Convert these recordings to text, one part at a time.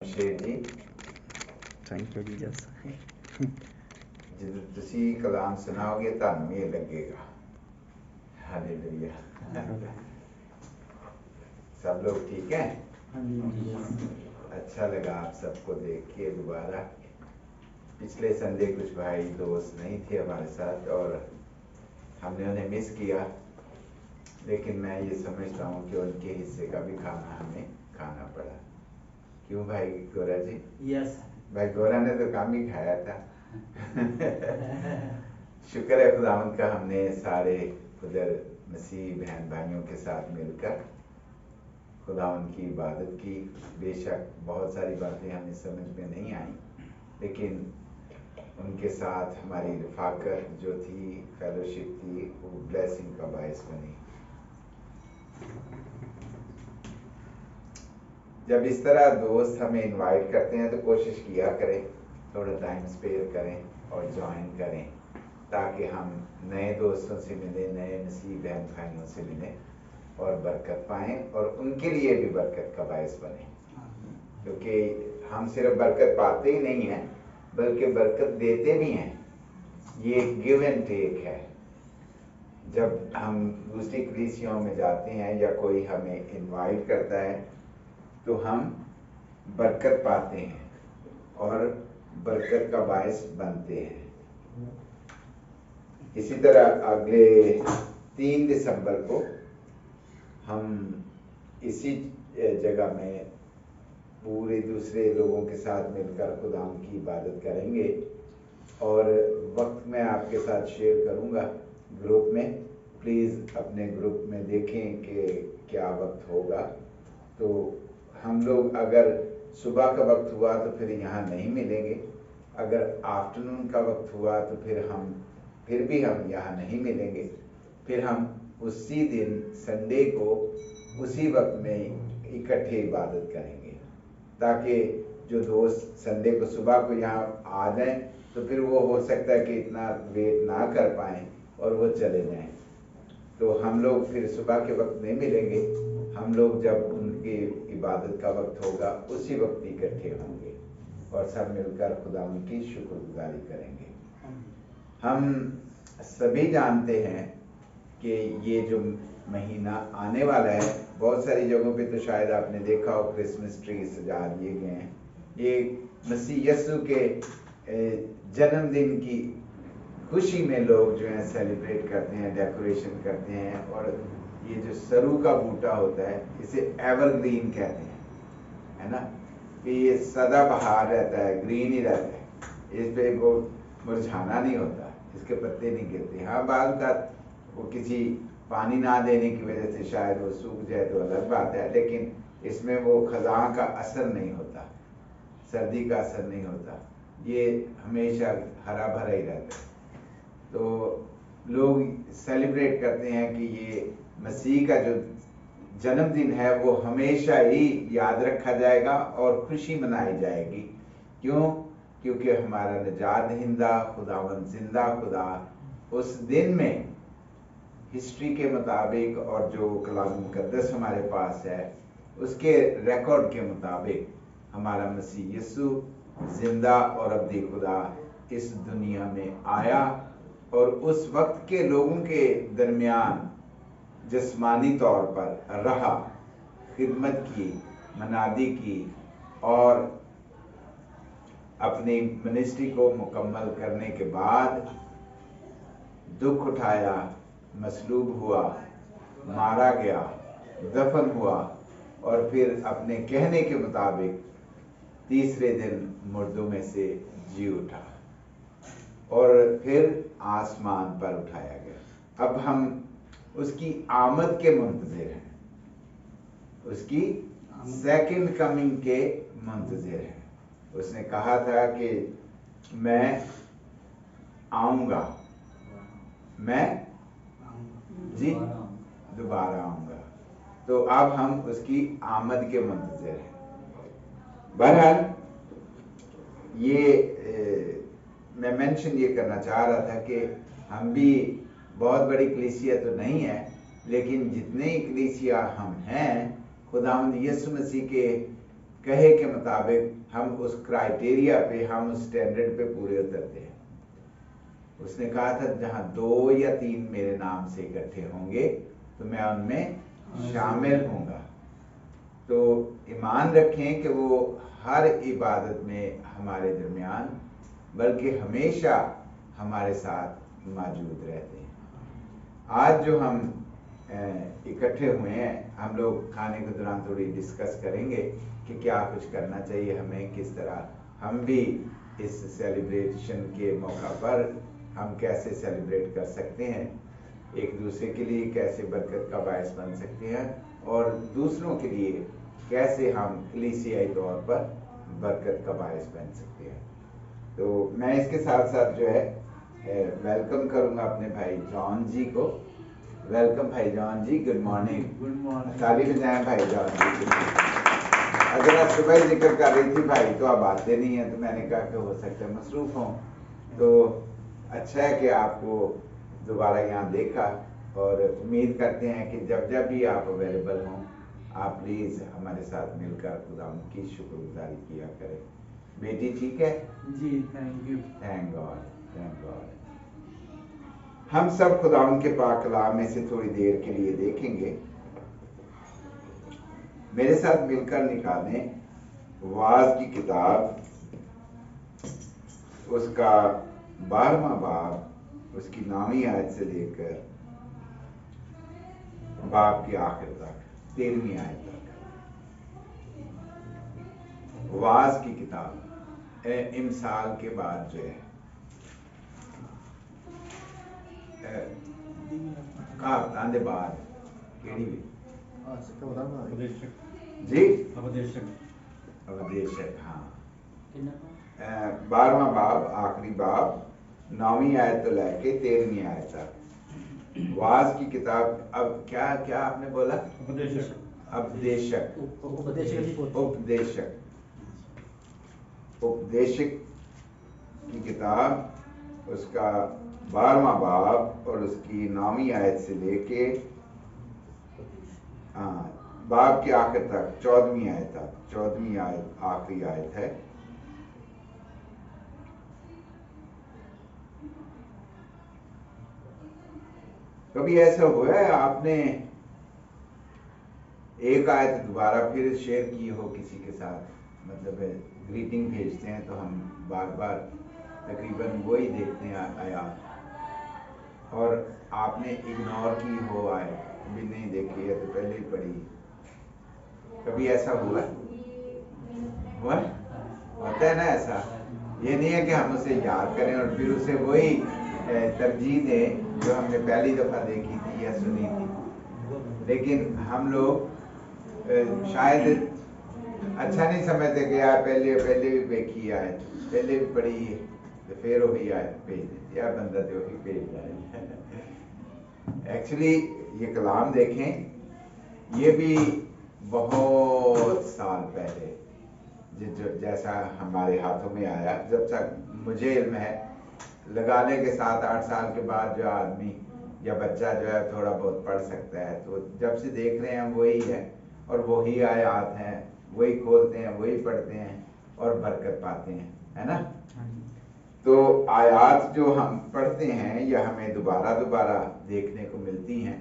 शेर जी thank you Jesus. ਜਦੋਂ ਤੁਸੀਂ ਕਲਾਮ ਸੁਣਾਓਗੇ ਤੁਹਾਨੂੰ ਇਹ लगेगा। हालेलुया। सब लोग ठीक हैं? अच्छा लगा आप सबको देख के दोबारा। पिछले संडे कुछ भाई दोस्त नहीं थे हमारे साथ और हमने उन्हें मिस किया, लेकिन मैं ये समझता हूँ कि उनके हिस्से का भी खाना हमें खाना पड़ा। क्यों भाई गोरा जी? यस भाई गोरा ने तो काम ही खाया था। शुक्र है खुदावंद का, हमने सारे उधर मसीह बहन भाइयों के साथ मिलकर खुदावंद की इबादत की। बेशक बहुत सारी बातें हमें समझ में नहीं आई, लेकिन उनके साथ हमारी रफाकत जो थी, फेलोशिप थी, वो ब्लेसिंग का बायस बनी। जब इस तरह दोस्त हमें इनवाइट करते हैं तो कोशिश किया करें थोड़ा टाइम स्पेयर करें और ज्वाइन करें, ताकि हम नए दोस्तों से मिलें, नए मसीह बहन भाइयों से मिलें और बरकत पाएं और उनके लिए भी बरकत का बायस बने। क्योंकि हम सिर्फ बरकत पाते ही नहीं हैं, बल्कि बरकत देते भी हैं। ये गिव एंड टेक है। जब हम दूसरी कलीसियाओं में जाते हैं या कोई हमें इनवाइट करता है तो हम बरकत पाते हैं और बरकत का बायस बनते हैं। इसी तरह अगले 3 दिसंबर को हम इसी जगह में पूरे दूसरे लोगों के साथ मिलकर खुदा की इबादत करेंगे और वक्त मैं आपके साथ शेयर करूंगा ग्रुप में। प्लीज़ अपने ग्रुप में देखें कि क्या वक्त होगा। तो हम लोग अगर सुबह का वक्त हुआ तो फिर यहाँ नहीं मिलेंगे, अगर आफ्टरनून का वक्त हुआ तो फिर भी हम यहाँ नहीं मिलेंगे। फिर हम उसी दिन संडे को उसी वक्त में इकट्ठे इबादत करेंगे, ताकि जो दोस्त संडे को सुबह को यहाँ आ जाएं तो फिर वो हो सकता है कि इतना वेट ना कर पाएँ और वो चले जाएं। तो हम लोग फिर सुबह के वक्त नहीं मिलेंगे। हम लोग जब उनकी इबादत का वक्त होगा उसी वक्त इकट्ठे होंगे और सब मिलकर खुदा उनकी शुक्रगुजारी करेंगे। हम सभी जानते हैं कि ये जो महीना आने वाला है, बहुत सारी जगहों पे तो शायद आपने देखा हो क्रिसमस ट्री सजा दिए गए हैं। ये मसीह यीशु के जन्मदिन की खुशी में लोग जो है सेलिब्रेट करते हैं, डेकोरेशन करते हैं। और ये जो सरू का बूटा होता है इसे एवरग्रीन कहते हैं, है ना, कि ये सदाबहार रहता है, ग्रीन ही रहता है, इस पे वो मुरझाना नहीं होता, इसके पत्ते नहीं गिरते। हाँ, बाल का वो किसी पानी ना देने की वजह से शायद वो सूख जाए तो अलग बात है, लेकिन इसमें वो खज़ां का असर नहीं होता, सर्दी का असर नहीं होता, ये हमेशा हरा भरा ही रहता है। तो लोग सेलिब्रेट करते हैं कि ये मसीह का जो जन्मदिन है वो हमेशा ही याद रखा जाएगा और खुशी मनाई जाएगी। क्यों? क्योंकि हमारा निजात दहिंदा खुदावंद जिंदा खुदा उस दिन में हिस्ट्री के मुताबिक और जो कलाम मुकद्दस हमारे पास है उसके रिकॉर्ड के मुताबिक हमारा मसीह यीशु जिंदा और अब्दी खुदा इस दुनिया में आया और उस वक्त के लोगों के दरमियान जिस्मानी तौर पर रहा, खिदमत की, मनादी की और अपनी मिनिस्ट्री को मुकम्मल करने के बाद दुख उठाया, मसलूब हुआ, मारा गया, दफन हुआ और फिर अपने कहने के मुताबिक तीसरे दिन मुर्दों में से जी उठा और फिर आसमान पर उठाया गया। अब हम उसकी आमद के मुंतज़िर हैं, उसकी सेकंड कमिंग के मुंतज़िर हैं। उसने कहा था कि मैं आऊँगा, मैं जी दोबारा आऊँगा। तो अब हम उसकी आमद के मुंतज़िर हैं। बहरहाल ये मैं मेंशन ये करना चाह रहा था कि हम भी बहुत बड़ी कलीसिया तो नहीं है, लेकिन जितने ही कलीसिया हम हैं खुदावंद यीशु मसीह के कहे के मुताबिक हम उस क्राइटेरिया पे, हम उस स्टैंडर्ड पे पूरे उतरते हैं। उसने कहा था जहां 2 या 3 मेरे नाम से इकट्ठे होंगे तो मैं उनमें शामिल होऊंगा। तो ईमान रखें कि वो हर इबादत में हमारे दरमियान, बल्कि हमेशा हमारे साथ मौजूद रहते हैं। आज जो हम इकट्ठे हुए हैं, हम लोग खाने के दौरान थोड़ी डिस्कस करेंगे कि क्या कुछ करना चाहिए हमें, किस तरह हम भी इस सेलिब्रेशन के मौका पर हम कैसे सेलिब्रेट कर सकते हैं, एक दूसरे के लिए कैसे बरकत का बायस बन सकते हैं, और दूसरों के लिए कैसे हम कलीसियाई तौर पर बरकत का बायस बन सकते हैं। तो मैं इसके साथ साथ जो है वेलकम करूंगा अपने भाई जॉन जी को। वेलकम भाई जॉन जी, गुड मॉर्निंग। Good morning. ताली बजाएं भाई जॉन जी। अगर आप सुबह ही जिक्र कर रही थी भाई तो आप आते नहीं हैं, तो मैंने कहा कि हो सकता है मसरूफ हों, तो अच्छा है कि आपको दोबारा यहाँ देखा, और उम्मीद करते हैं कि जब जब भी आप अवेलेबल हों आप प्लीज़ हमारे साथ मिलकर खुदा की शुक्रगुजारी किया करें। बेटी ठीक है जी, thank you. Thank God, thank God. हम सब खुदावंद के पाक कलाम में से थोड़ी देर के लिए देखेंगे। मेरे साथ मिलकर निकालें वाज की किताब, उसका 12वां बाब, उसकी 9वीं आयत से लेकर बाब के आखिर तक, 13वीं आयत तक। वाज की किताब इमसाल के बाद जो है कहावतां दे बाद केड़ी भी जी उपदेशक, हाँ 12वां बाब, आखिरी बाब, 9वीं आयत तो लेके 13वीं आयत तक वाज की किताब। अब क्या क्या आपने बोला? उपदेशक, उपदेशक, उपदेशक की किताब, उसका 12वां बाब और उसकी 9वीं आयत से लेके बाब के आखिर तक 14वीं आयत तक, 14वीं आयत आखिरी आयत है। कभी ऐसा हुआ है आपने एक आयत दोबारा फिर शेयर की हो किसी के साथ? मतलब ग्रीटिंग भेजते हैं तो हम बार बार तकरीबन वही देखते हैं आयत, और आपने इग्नोर की हो आयत, भी नहीं देखी है तो पहले ही पढ़ी। कभी ऐसा हुआ होता है ना ऐसा? ये नहीं है कि हम उसे याद करें और फिर उसे वही तरजीह दें जो हमने पहली दफा देखी थी या सुनी थी, लेकिन हम लोग शायद अच्छा नहीं समझते कि यार पहले भी देखी आए, पहले भी पढ़ी है, तो फिर वही आए भेज देते यार, बंदा तो वही भेज रहा है। एक्चुअली ये कलाम देखें, ये भी बहुत साल पहले जैसा हमारे हाथों में आया, जब तक मुझे इल्म है लगाने के 7-8 साल के बाद जो आदमी या बच्चा जो है थोड़ा बहुत पढ़ सकता है, तो जब से देख रहे हैं वही है, और वही आयत हैं, वही खोलते हैं, वही पढ़ते हैं और बरकत पाते हैं, है ना? तो आयत जो हम पढ़ते हैं या हमें दोबारा दोबारा देखने को मिलती हैं,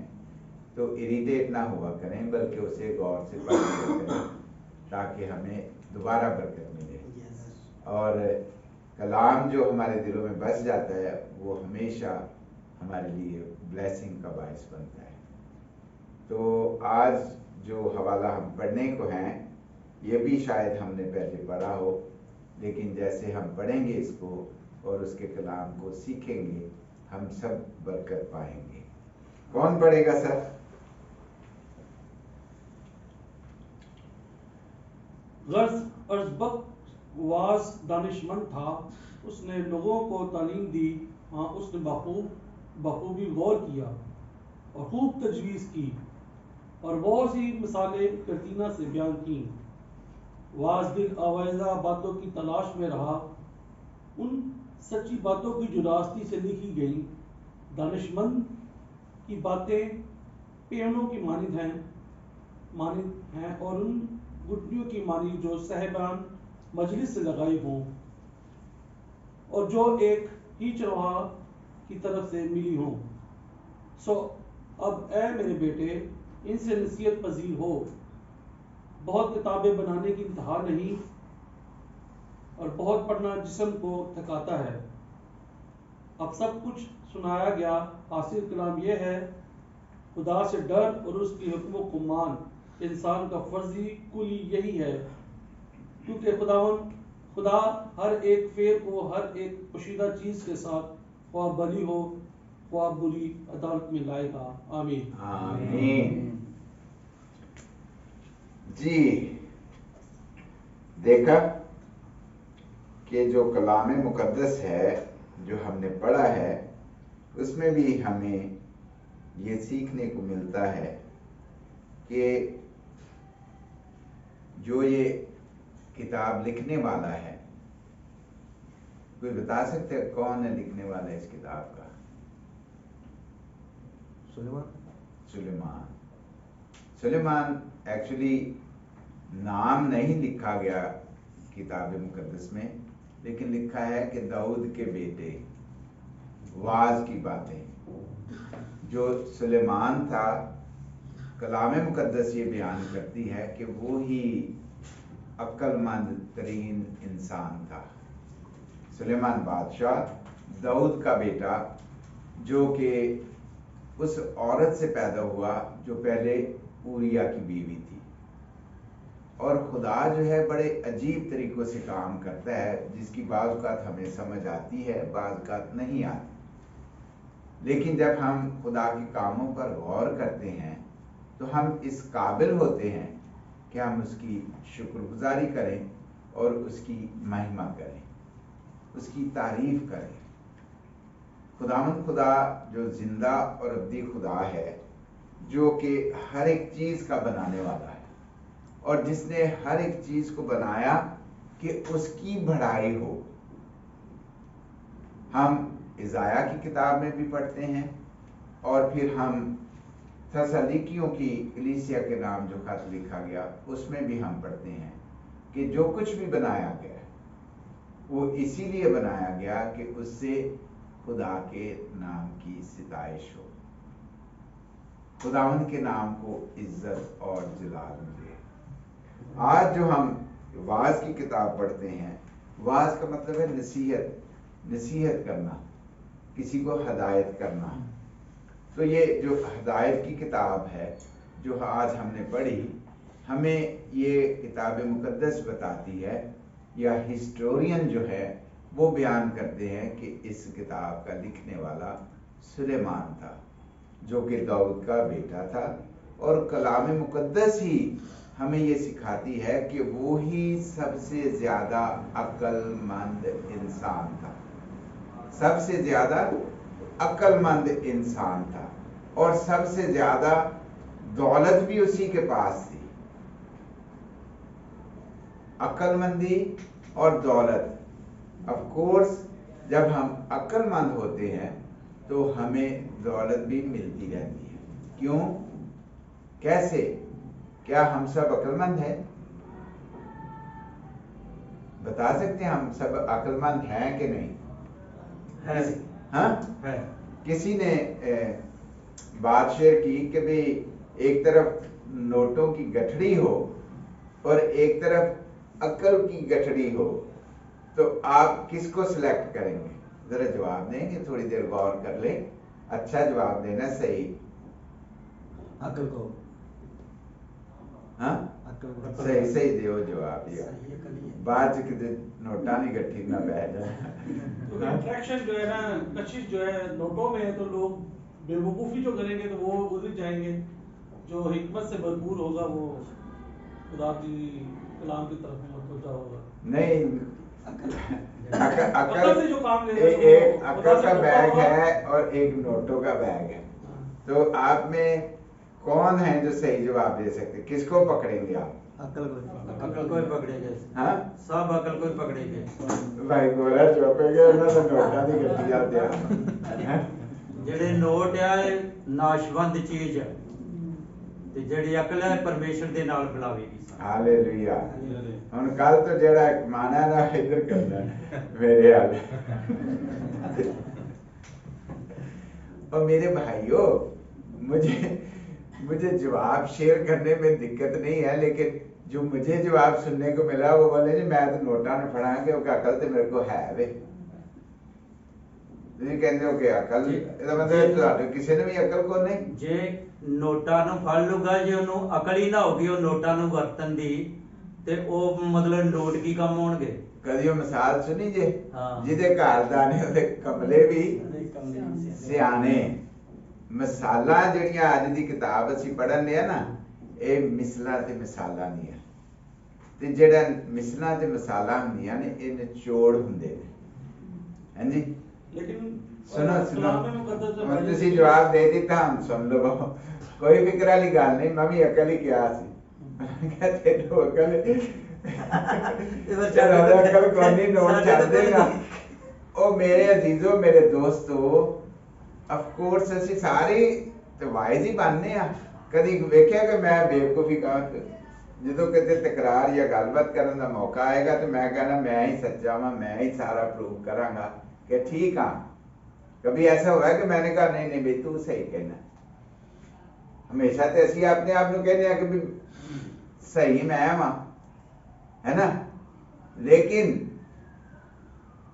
तो इरिटेट ना हुआ करें, बल्कि उसे गौर से पढ़ लिया करें ताकि हमें दोबारा बरकत मिले। और कलाम जो हमारे दिलों में बस जाता है वो हमेशा हमारे लिए ब्लेसिंग का बायस बनता है। तो आज जो हवाला हम पढ़ने को हैं, ये भी शायद हमने पहले पढ़ा हो, लेकिन जैसे हम पढ़ेंगे इसको और उसके कलाम को सीखेंगे, हम सब बरकत पाएंगे। कौन पढ़ेगा सर? अर्ज़बक वाज दानिशमंद था, उसने लोगों को तालीम दी, हाँ उसने बखूबी गौर किया और खूब तजवीज़ की और बहुत सी मिसालें करतीना से बयान की। वाज दिल आवाज़ा बातों की तलाश में रहा, उन सच्ची बातों की जो रास्ती से लिखी गई। दानिशमंद की बातें पेड़ों की मानिंद हैं और उन घुटनियों की मानी जो सहबान मजलिस से लगाई हों और जो एक ही चरवाहा की तरफ से मिली हों। सो अब ए मेरे बेटे इनसे नसीहत पजीर हो। बहुत किताबें बनाने की इंतहा नहीं और बहुत पढ़ना जिस्म को थकाता है। अब सब कुछ सुनाया गया, हासिल कलाम यह है खुदा से डर और उसकी हुक्मों को मान। इंसान का फर्जी कुली यही है, क्योंकि खुदा हर एक फेर को हर एक पोशीदा चीज के साथ ख्वाह भली हो ख्वाह बुरी अदालत में लाएगा। आमीन। आमीन। जी, देखा कि जो कलाम मुकद्दस है जो हमने पढ़ा है उसमें भी हमें ये सीखने को मिलता है कि जो ये किताब लिखने वाला है, कोई बता सकते हैं कौन है लिखने वाला इस किताब का? सुलेमान एक्चुअली नाम नहीं लिखा गया किताब मुकद्दस में, लेकिन लिखा है कि दाऊद के बेटे, वाज की बातें। जो सुलेमान था, कलाम मुकद्दस ये बयान करती है कि वो ही अक्लमंद तरीन इंसान था। सुलेमान बादशाह, दाऊद का बेटा, जो कि उस औरत से पैदा हुआ जो पहले ऊरिया की बीवी थी। और खुदा जो है बड़े अजीब तरीकों से काम करता है, जिसकी बाज़ औक़ात हमें समझ आती है, बाज़ औक़ात नहीं आती। लेकिन जब हम खुदा के कामों पर गौर करते हैं तो हम इस काबिल होते हैं कि हम उसकी शुक्रगुजारी करें और उसकी महिमा करें, उसकी तारीफ करें। खुदा जो जिंदा और अब्दी खुदा है, जो कि हर एक चीज का बनाने वाला है और जिसने हर एक चीज को बनाया कि उसकी बढ़ाई हो। हम इज़ाया की किताब में भी पढ़ते हैं और फिर हम थस्सलुनीकियों की कलीसिया के नाम जो खत लिखा गया उसमें भी हम पढ़ते हैं कि जो कुछ भी बनाया गया वो इसीलिए बनाया गया कि उससे खुदा के नाम की सिताइश हो, खुदावंद के नाम को इज्जत और जलाल मिले। आज जो हम वाज की किताब पढ़ते हैं, वाज का मतलब है नसीहत करना, किसी को हदायत करना। तो ये जो हदायत की किताब है जो आज हमने पढ़ी, हमें ये किताब मुकद्दस बताती है, या हिस्टोरियन जो है वो बयान करते हैं कि इस किताब का लिखने वाला सुलेमान था, जो कि दाऊद का बेटा था। और कलाम मुकद्दस ही हमें ये सिखाती है कि वो ही सबसे ज्यादा अक्लमंद इंसान था, सबसे ज्यादा अक्लमंद इंसान था, और सबसे ज्यादा दौलत भी उसी के पास थी। अक्लमंदी और दौलत, ऑफ कोर्स जब हम अक्लमंद होते हैं तो हमें दौलत भी मिलती रहती है। क्यों, कैसे, क्या हम सब अक्लमंद हैं? बता सकते हैं हम सब अक्लमंद हैं कि नहीं? है। हाँ है। किसी ने बात शेयर की कि भाई एक तरफ नोटों की गठड़ी हो और एक तरफ अक्ल की गठड़ी हो, तो आप किसको सिलेक्ट करेंगे? जरा जवाब देंगे, थोड़ी देर गौर कर लें, अच्छा जवाब देना सही। अकल को। हाँ सही सही दियो जवाब दिया। बाद किते नोटा नहीं गठी ना बह जाए। क्योंकि अट्रैक्शन जो है ना, कशिश जो है नोटों में है, तो लोग बेवकूफ़ी जो करेंगे तो वो उधर जाएंगे। जो हिकमत से भरपूर होगा वो खुदा की कलाम की तरफ मुतवज्जा होगा। नहीं, अकल से जो काम लेगा एक अकल का बैग है और एक नोटों का बैग है। तो आप में कौन है जो सही जवाब दे सकते? किसको पकड़ेंगे आप? अकल को ही पकड़ेंगे। हाँ सब अकल को ही पकड़ेंगे। भाई गोरा चौपेगे ना तो नोटा दी गड्डी आते हैं। ਜਿਹੜੇ ਨੋਟ ਆ ਇਹ ਨਾਸ਼ਵੰਦ ਚੀਜ਼ ਹੈ, ਤੇ ਜਿਹੜੀ ਅਕਲ ਹੈ ਪਰਮੇਸ਼ਰ ਦੇ ਨਾਲ ਮਿਲਾਵੇਗੀ ਸਾਨੂੰ। हालेलुया। ਹੁਣ ਕੱਲ ਤੋਂ ਜਿਹੜਾ ਮਾਨਾ ਨਾ ਇਧਰ ਕਰਨਾ मेरे हाल। और मेरे भाइयों, मुझे जवाब शेयर करने में दिक्कत नहीं है, लेकिन जो मुझे जवाब सुनने को मिला वो बोले जी मैं तो नोटा न फड़ा के अकल तो मेरे को है वे। ਤੁਸੀਂ ਕਹਿੰਦੇ ਹੋ ਕਿ ਅਕਲ ਇਹਦਾ ਮਤਲਬ ਤੁਹਾਡੇ ਕਿਸੇ ਨੇ ਵੀ ਅਕਲ ਕੋ ਨਹੀਂ। ਜੇ ਨੋਟਾਂ ਨੂੰ ਫੜ ਲੂਗਾ, ਜੇ ਉਹਨੂੰ ਅਕਲ ਹੀ ਨਾ ਹੋਗੀ ਉਹ ਨੋਟਾਂ ਨੂੰ ਵਰਤਣ ਦੀ, ਤੇ ਉਹ ਮਤਲਬ ਨੋਟ ਕੀ ਕੰਮ ਹੋਣਗੇ। ਕਦੀ ਉਹ ਮਿਸਾਲ ਸੁਣੀ ਜੇ, ਹਾਂ। ਜਿਹਦੇ ਘਰ ਦਾਣੇ ਉਹਦੇ ਕਮਲੇ ਵੀ ਸਿਆਣੇ। ਮਿਸਾਲਾਂ ਜਿਹੜੀਆਂ ਅੱਜ ਦੀ ਕਿਤਾਬ ਅਸੀਂ ਪੜ੍ਹਨ ਲਿਆ ਨਾ, ਇਹ ਮਿਸਲਾਂ ਤੇ ਮਿਸਾਲਾਂ ਨਹੀਂ ਆ, ਤੇ ਜਿਹੜਾ ਮਿਸਲਾਂ ਤੇ ਮਿਸਾਲਾਂ ਹੁੰਦੀਆਂ ਨੇ ਇਹ ਨਿਚੋੜ ਹੁੰਦੇ ਨੇ। ਹਾਂਜੀ लेकिन सुनो सुनो, कलाम में मुकद्दस है ਹੁਣ भाई ਤੁਸੀਂ जी। ਜਵਾਬ ਦੇ ਦਿੱਤਾ, ਹੁਣ ਸੁਣ ਲਵੋ। ਕੋਈ ਫਿਕਰ ਵਾਲੀ ਗੱਲ ਨਹੀਂ, ਮੈਂ ਵੀ ਅਕਲ ਹੀ ਕਿਹਾ ਸੀ। ਕਹਿੰਦੇ ਤੂੰ ਅਕਲ ਚਲੋ ਅਕਲ ਕੋਈ ਨਹੀਂ, ਨੋਟ ਛੱਡ ਦੇਗਾ। ਉਹ ਮੇਰੇ ਅਜ਼ੀਜ਼ੋ, ਮੇਰੇ ਦੋਸਤੋ, ਆਫ ਕੋਰਸ ਅਸੀਂ ਸਾਰੇ ਤੇ ਵਾਇਜ਼ ਹੀ ਬਣਨੇ ਆ। ਕਦੀ ਵੇਖਿਆ ਕਿ ਮੈਂ ਬੇਵਕੂਫੀ ਕਹਾਂ? ਜਦੋਂ ਕਿਤੇ ਤਕਰਾਰ ਜਾਂ ਗੱਲਬਾਤ ਕਰਨ ਦਾ ਮੌਕਾ ਆਏਗਾ ਤੇ ਮੈਂ कहना मैं ही सच्चा वां, मैं ही सारा प्रूव करांगा कि ठीक हाँ। कभी ऐसा हुआ है कि मैंने कहा नहीं नहीं भाई तू सही कहना? हमेशा तो ਅਸੀਂ ਆਪਣੇ ਆਪ ਨੂੰ ਕਹਿੰਦੇ ਆ ਕਿ ਵੀ ਸਹੀ ਮੈਂ ਵਾਂ, है ना। लेकिन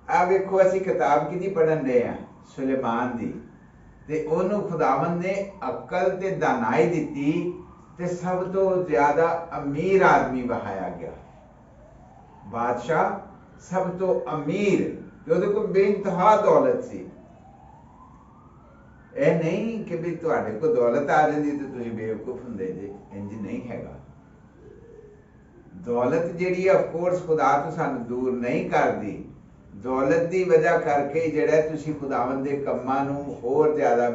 ਆ ਵੇਖੋ ਅਸੀਂ ਕਿਤਾਬ ਕਿਹਦੀ ਪੜ੍ਹਨ ਦੇ ਆ? ਸੁਲੇਮਾਨ ਦੀ। ਤੇ ਉਹਨੂੰ ਖੁਦਾਵੰਦ ਨੇ ਅਕਲ ਤੇ ਦਾਨਾਈ ਦਿੱਤੀ ਤੇ ਸਭ ਤੋਂ ਜ਼ਿਆਦਾ ਅਮੀਰ ਆਦਮੀ ਬਹਾਇਆ ਗਿਆ। ਬਾਦਸ਼ਾਹ ਸਭ ਤੋਂ ਅਮੀਰ, ਤੇ ਉਹਦੇ ਕੋਲ ਬੇਇੰਤਹਾ ਦੌਲਤ ਸੀ। ਇਹ ਨਹੀਂ ਕਿ ਵੀ ਤੁਹਾਡੇ ਕੋਲ ਦੌਲਤ ਆ ਜਾਂਦੀ ਤੇ ਤੁਸੀਂ ਬੇਵਕੂਫ ਹੁੰਦੇ ਜੇ, ਇੰਜ ਨਹੀਂ ਹੈਗਾ। ਦੌਲਤ ਜਿਹੜੀ ਹੈ ਆਫ ਕੋਰਸ ਖੁਦਾ ਤੋਂ ਸਾਨੂੰ ਦੂਰ ਨਹੀਂ ਕਰਦੀ। ਦੌਲਤ ਦੀ ਵਜ੍ਹਾ ਕਰਕੇ ਜਿਹੜਾ ਤੁਸੀਂ ਖੁਦਾਵੰਦ ਦੇ ਕੰਮਾਂ ਨੂੰ ਹੋਰ ਜ਼ਿਆਦਾ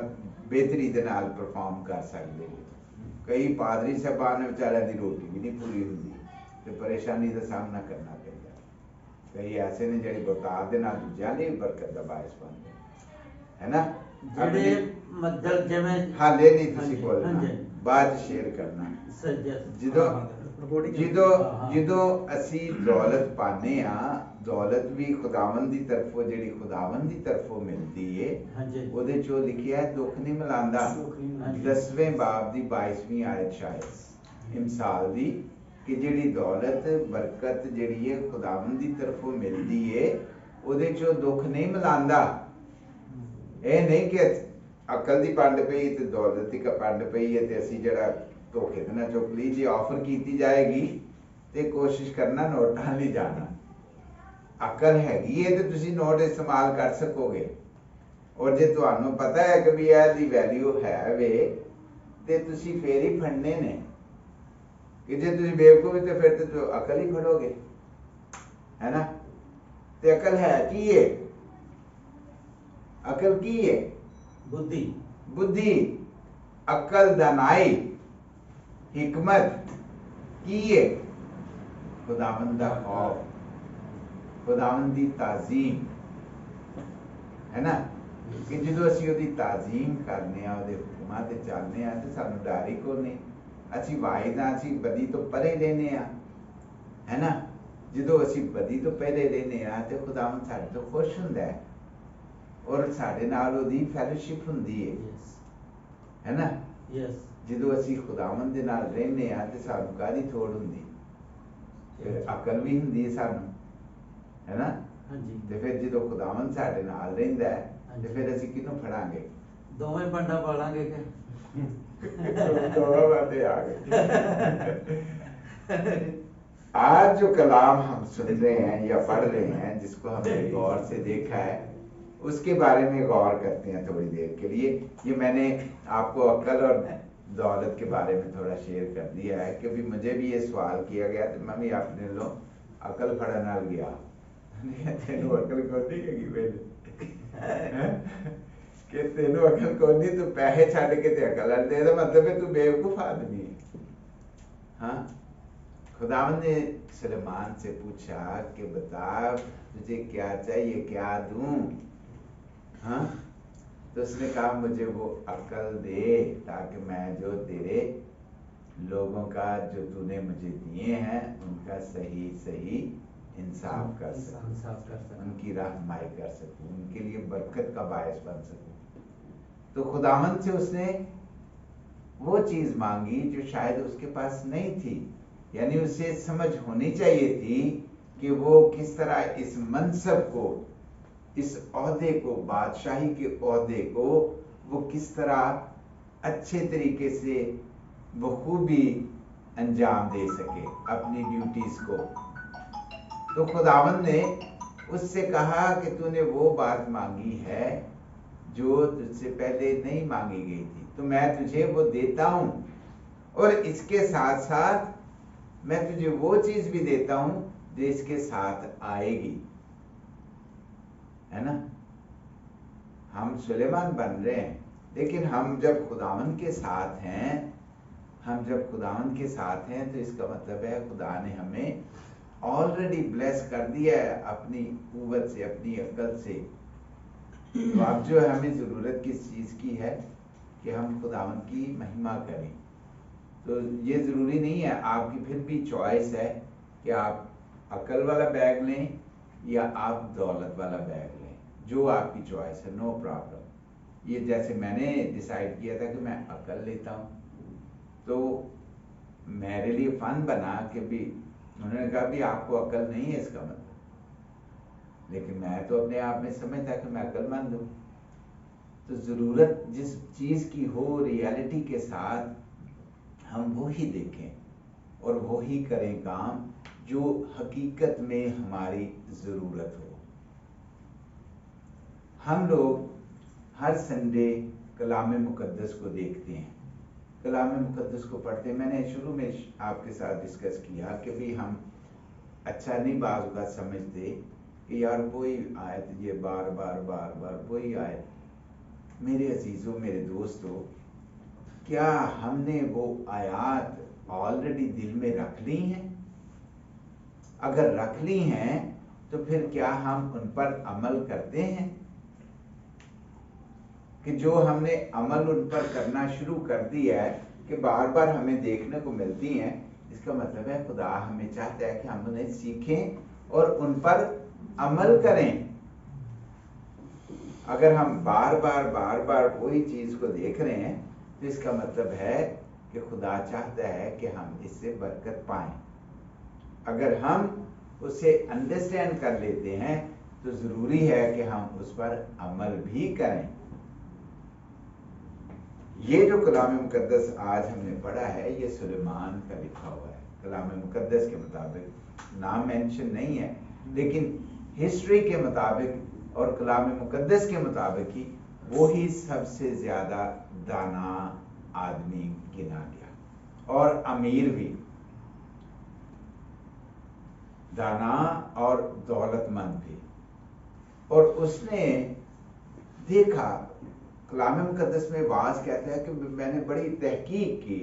ਬਿਹਤਰੀ ਦੇ ਨਾਲ ਪਰਫਾਰਮ ਕਰ ਸਕਦੇ ਹੋ। ਕਈ ਪਾਦਰੀ ਸਾਹਿਬਾਨ ਵਿਚਾਰਿਆਂ ਦੀ ਰੋਟੀ ਵੀ ਨਹੀਂ ਪੂਰੀ ਹੁੰਦੀ ਤੇ ਪਰੇਸ਼ਾਨੀ ਦਾ ਸਾਹਮਣਾ ਕਰਨਾ ਪੈਂਦਾ। ਕਈ ਐਸੇ ਨੇ ਜਿਹੜੇ ਬਤਾਰ ਦੇ ਨਾਲ ਜਾਨੀ ਬਰਕਤ ਦਾ ਬਾਇਸ ਬਣਦੇ, ਹੈ ਨਾ। ਜਿਹੜੇ ਮਤਲਬ ਜਿਵੇਂ ਹਾਲੇ ਨਹੀਂ ਤੁਸੀਂ ਹਾਂਜੀ, ਬੋਲਣਾ, ਹਾਂਜੀ। ਬਾਅਦ ਚ ਸ਼ੇਅਰ ਕਰਨਾ। ਜਦੋਂ ਹਾਂ। ਜਦੋਂ ਅਸੀਂ ਦੌਲਤ ਪਾਨੇ ਆ, ਦੌਲਤ ਵੀ ਖੁਦਾਵੰਦ ਦੀ ਤਰਫੋਂ, ਜਿਹੜੀ ਖੁਦਾਵੰਦ ਦੀ ਤਰਫੋਂ ਮਿਲਦੀ ਏ, ਹਾਂਜੀ। ਉਹਦੇ ਚੋਂ ਲਿਖਿਆ ਹੈ ਦੁੱਖ ਨਹੀਂ ਮਿਲਾਂਦਾ। ਹਾਂਜੀ। 10ਵੇਂ ਬਾਬ ਦੀ 22ਵੀਂ ਆਇਤ ਸ਼ਾਇਦ ਇਮਸਾਲ ਦੀ, ਕਿ ਜਿਹੜੀ ਦੌਲਤ ਬਰਕਤ ਜਿਹੜੀ ਹੈ ਖੁਦਾਵੰਦ ਦੀ ਤਰਫੋਂ ਮਿਲਦੀ ਏ, ਉਹਦੇ ਚੋਂ ਦੁੱਖ ਨਹੀਂ ਮਿਲਾਂਦਾ। ਇਹ ਨਹੀਂ ਕਿ ਅਕਲ ਦੀ ਪੰਡ ਪਈ ਤੇ ਦੌਲਤ ਦੀ ਪੰਡ ਪਈ ਹੈ ਤੇ ਅਸੀਂ ਜਿਹੜਾ ਧੋਖੇ ਦੇ ਨਾਲ ਚੁੱਕ ਲਈ। ਜੇ ਆਫਰ ਕੀਤੀ ਜਾਏਗੀ ਤੇ ਕੋਸ਼ਿਸ਼ ਕਰਨਾ ਨੋਟਾਂ ਨਹੀਂ ਜਾਣਾ। ਅਕਲ ਹੈਗੀ ਹੈ ਤੇ ਤੁਸੀਂ ਨੋਟ ਇਸਤੇਮਾਲ ਕਰ ਸਕੋਗੇ। ਔਰ ਜੇ ਤੁਹਾਨੂੰ ਪਤਾ ਹੈ ਕਿ ਵੀ ਇਹਦੀ ਵੈਲਿਊ ਹੈ ਵੇ, ਤੇ ਤੁਸੀਂ ਫੇਰ ਹੀ ਫੜਨੇ ਨੇ। ਕਿ ਜੇ ਤੁਸੀਂ ਬੇਵਕੂਫ ਤੇ ਫਿਰ ਤੇ ਅਕਲ ਹੀ ਫੜੋਗੇ, ਹੈ ਨਾ। ਤੇ ਅਕਲ ਹੈ ਕੀ ਹੈ? अकल की है? बुद्धि। बुद्धि, अकल, दानाई, हिकमत की है? खुदावंद दा खौफ, खुदावंद दी ताजीम, है ना। कि जो असी ओदी ताजीम करने आ, ओदे हुक्मां ते चलने आ ते सानू डर ही कोई नहीं। असी वाहिद आ, असी बदी तो परे रहने आ, है ना। जो असी बदी तो परे रहने आ ते खुदावंद साडे तो खुश हुंदा है और साडे नाल ओदी फैलोशिप हुंदी है, है ना। जो असी खुदावंद दे नाल रहने आ ते सानू कादी थोड़ हुंदी, फिर अकल भी हुंदी है सानू, है ना। ते फिर जो खुदावंद साडे नाल रहिंदा है ते फिर असी किहनूं फड़ांगे? दोवें पंडा पालांगे के दोवें बातें आ गई। आज जो कलाम हम सुन रहे हैं या पढ़ रहे हैं, जिसको हमने गौर से देखा है, उसके बारे में गौर करते हैं थोड़ी देर के लिए। ये मैंने आपको अकल और दौलत के बारे में थोड़ा शेयर कर दिया है, क्योंकि मुझे भी ये सवाल किया गया तो मैं भी अपने लो अकल फड़ा नाल गया तेनू अकल को नहीं हैगी पहले कि तेनू अकल को नहीं, तू पैसे छड़ के ते अकल दे, मतलब है तू बेवकूफ आदमी है। हाँ, खुदावंद ने सुलेमान से पूछा कि बता तुझे क्या चाहिए, क्या दूं? हाँ, तो उसने कहा मुझे वो अकल दे ताकि मैं जो तेरे लोगों का जो तूने मुझे दिए हैं उनका सही सही इंसाफ कर सकूं, इंसाफ कर सकूं, उनकी रहनुमाई कर सकूं, उनके लिए बरकत का बायस बन सकूं। तो खुदावंद से उसने वो चीज मांगी जो शायद उसके पास नहीं थी, यानी उसे समझ होनी चाहिए थी कि वो किस तरह इस मनसब को, इस ओहदे को, बादशाही के ओहदे को वो किस तरह अच्छे तरीके से बखूबी अंजाम दे सके अपनी ड्यूटीज को। तो खुदावंद ने उससे कहा कि तूने वो बात मांगी है जो तुझसे पहले नहीं मांगी गई थी, तो मैं तुझे वो देता हूं, और इसके साथ साथ मैं तुझे वो चीज भी देता हूं जो इसके साथ आएगी, है ना। हम सुलेमान बन रहे हैं, लेकिन हम जब खुदावंद के साथ हैं, हम जब खुदावंद के साथ हैं तो इसका मतलब है खुदा ने हमें ऑलरेडी ब्लेस कर दिया है अपनी कुव्वत से, अपनी अकल से। तो अब जो है हमें जरूरत किस चीज की है कि हम खुदावंद की महिमा करें। तो ये जरूरी नहीं है, आपकी फिर भी चॉइस है कि आप अकल वाला बैग लें या आप दौलत वाला बैग लें, जो आपकी चॉइस है, नो प्रॉब्लम। ये जैसे मैंने डिसाइड किया था कि मैं अकल लेता हूँ, तो मेरे लिए फन बना कि भी उन्होंने कहा भी आपको अकल नहीं है इसका मतलब, लेकिन मैं तो अपने आप में समझता कि मैं अकलमंद हूँ। तो जरूरत जिस चीज की हो रियलिटी के साथ हम वो ही देखें और वो ही करें काम जो हकीकत में हमारी जरूरत हो। हम लोग हर संडे कलाम मुकद्दस को देखते हैं, कलाम मुकद्दस को पढ़ते हैं। मैंने शुरू में आपके साथ डिस्कस किया कि भी हम अच्छा नहीं बाज़ बात समझते कि यार वही आयत, ये बार बार बार बार वही आयत। मेरे अजीजों, मेरे दोस्तों, क्या हमने वो आयात ऑलरेडी दिल में रख ली हैं? अगर रख ली हैं तो फिर क्या हम उन पर अमल करते हैं? कि जो हमने अमल उन पर करना शुरू कर दिया है कि बार बार हमें देखने को मिलती हैं, इसका मतलब है खुदा हमें चाहता है कि हम उन्हें सीखें और उन पर अमल करें। अगर हम बार बार वही चीज को देख रहे हैं तो इसका मतलब है कि खुदा चाहता है कि हम इससे बरकत पाएं। अगर हम उसे अंडरस्टैंड कर लेते हैं तो जरूरी है कि हम उस पर अमल भी करें। ये जो कलाम मुकद्दस आज हमने पढ़ा है, ये सुलेमान का लिखा हुआ है। कलाम मुकद्दस के मुताबिक नाम मेंशन नहीं है, लेकिन हिस्ट्री के मुताबिक और कलाम मुकद्दस के मुताबिक ही वो ही सबसे ज्यादा दाना आदमी गिना गया और अमीर भी, दाना और दौलतमंद भी। और उसने देखा, कलाम मुकद्दस में वाज कहता है कि मैंने बड़ी तहकीक की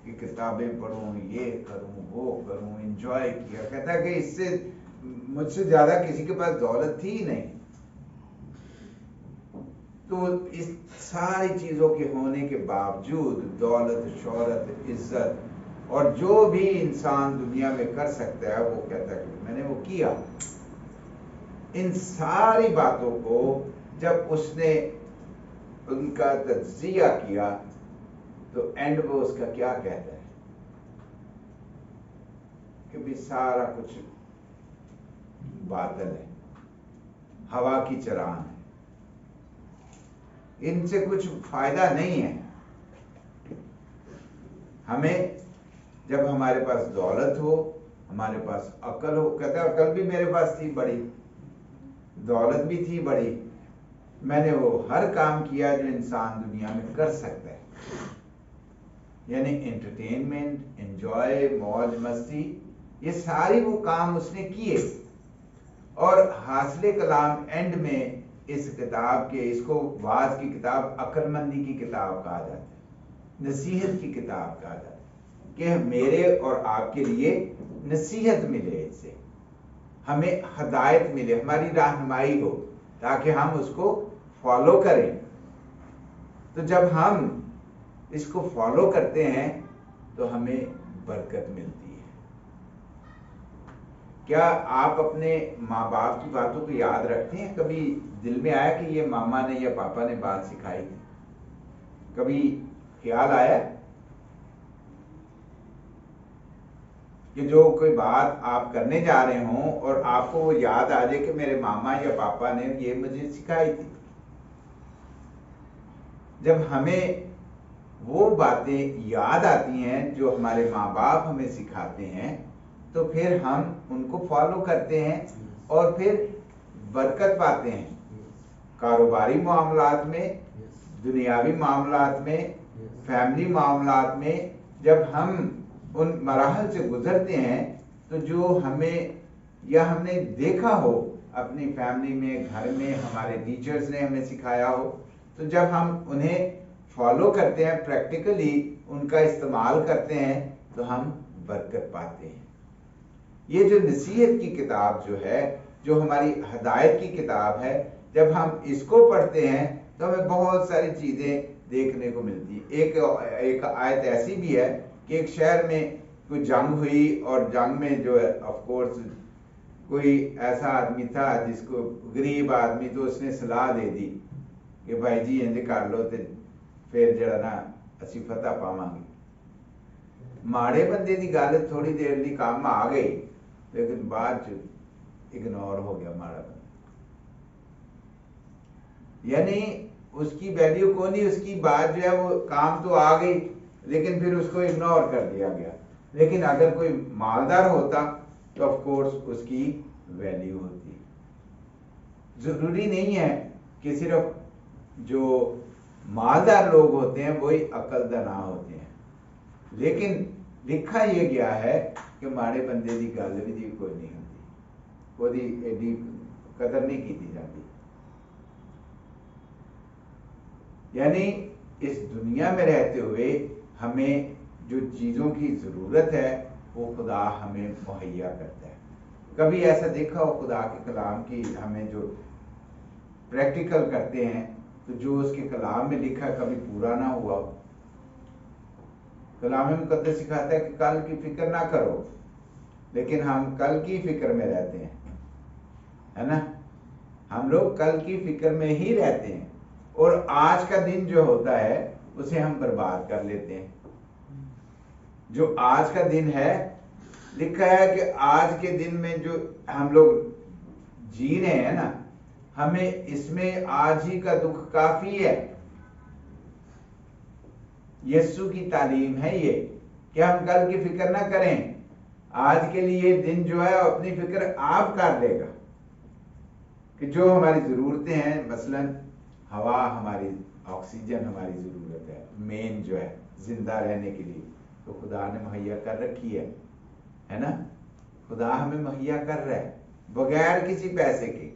कि किताबें पढ़ूं, ये करूं, वो करूं, एंजॉय किया। कहता है कि इससे मुझसे ज्यादा किसी के पास दौलत थी ही नहीं। तो इस सारी चीजों के होने के बावजूद दौलत, शोहरत, इज्जत और जो भी इंसान दुनिया में कर सकता है वो कहता है कि मैंने वो किया। इन सारी बातों को जब उसने उनका तज्जिया किया तो एंड वो उसका क्या कहता है कि भी सारा कुछ बादल है, हवा की चरान है, इनसे कुछ फायदा नहीं है। हमें जब हमारे पास दौलत हो, हमारे पास अकल हो, कहता है अकल भी मेरे पास थी बड़ी, दौलत भी थी बड़ी, मैंने वो हर काम किया जो इंसान दुनिया में कर सकता है, यानी एंटरटेनमेंट, एंजॉय, मौज मस्ती, ये सारी वो काम उसने किए। और हासिल कलाम एंड में इस किताब के, इसको वाज की किताब, अक्लमंदी की किताब कहा जाता है, नसीहत की किताब कहा जाता है कि मेरे और आपके लिए नसीहत मिले, इससे हमें हदायत मिले, हमारी रहनुमाई हो ताकि हम उसको फॉलो करें। तो जब हम इसको फॉलो करते हैं तो हमें बरकत मिलती है। क्या आप अपने माँ बाप की बातों को याद रखते हैं? कभी दिल में आया कि ये मामा ने या पापा ने बात सिखाई थी? कभी ख्याल आया कि जो कोई बात आप करने जा रहे हो और आपको वो याद आ जाए कि मेरे मामा या पापा ने ये मुझे सिखाई थी? जब हमें वो बातें याद आती हैं जो हमारे माँ बाप हमें सिखाते हैं, तो फिर हम उनको फॉलो करते हैं और फिर बरकत पाते हैं। कारोबारी मामलात में, दुनियावी मामलात में, फैमिली मामलात में जब हम उन मराहल से गुजरते हैं, तो जो हमें या हमने देखा हो अपनी फैमिली में, घर में, हमारे टीचर्स ने हमें सिखाया हो, तो जब हम उन्हें फॉलो करते हैं, प्रैक्टिकली उनका इस्तेमाल करते हैं, तो हम बरकत पाते हैं। ये जो नसीहत की किताब जो है, जो हमारी हदायत की किताब है, जब हम इसको पढ़ते हैं तो हमें बहुत सारी चीजें देखने को मिलती है। एक आयत ऐसी भी है कि एक शहर में कोई जंग हुई और जंग में जो है ऑफ कोर्स कोई ऐसा आदमी था जिसको, गरीब आदमी, तो उसने सलाह दे दी कि भाई जी इंज कर लो तो फिर जरा ना असी फतह पावांगे। माड़े बंदे की गल थोड़ी देर ली काम आ गई, लेकिन बाद च इग्नोर हो गया माड़ा बंदा। यानी उसकी वैल्यू को नहीं, उसकी बात जो है वो काम तो आ गई, लेकिन फिर उसको इग्नोर कर दिया गया। लेकिन अगर कोई मालदार होता तो ऑफ कोर्स उसकी वैल्यू होती। जरूरी नहीं है कि सिर्फ जो मालदार लोग होते हैं वही अकलदाना होते हैं, लेकिन लिखा यह गया है कि माड़े बंदे की गल भी कोई नहीं होती, कोई एडी कदर नहीं की जाती। यानी इस दुनिया में रहते हुए हमें जो चीजों की जरूरत है वो खुदा हमें मुहैया करता है। कभी ऐसा देखा हो खुदा के कलाम की हमें जो प्रैक्टिकल करते हैं, तो जो उसके कलाम में लिखा कभी पूरा ना हुआ। कलाम मुकद्दस सिखाता है कि कल की फिक्र ना करो, लेकिन हम कल की फिक्र में रहते हैं, है ना? हम लोग कल की फिक्र में ही रहते हैं और आज का दिन जो होता है उसे हम बर्बाद कर लेते हैं। जो आज का दिन है, लिखा है कि आज के दिन में जो हम लोग जी रहे हैं ना, हमें इसमें आज ही का दुख काफी है। यीशु की तालीम है ये कि हम कल की फिक्र ना करें, आज के लिए दिन जो है अपनी फिक्र आप कर लेगा। कि जो हमारी जरूरतें हैं, मसलन हवा, हमारी ऑक्सीजन हमारी जरूरत है, मेन जो है जिंदा रहने के लिए, तो खुदा ने मुहैया कर रखी है ना? खुदा हमें मुहैया कर रहा है बगैर किसी पैसे के,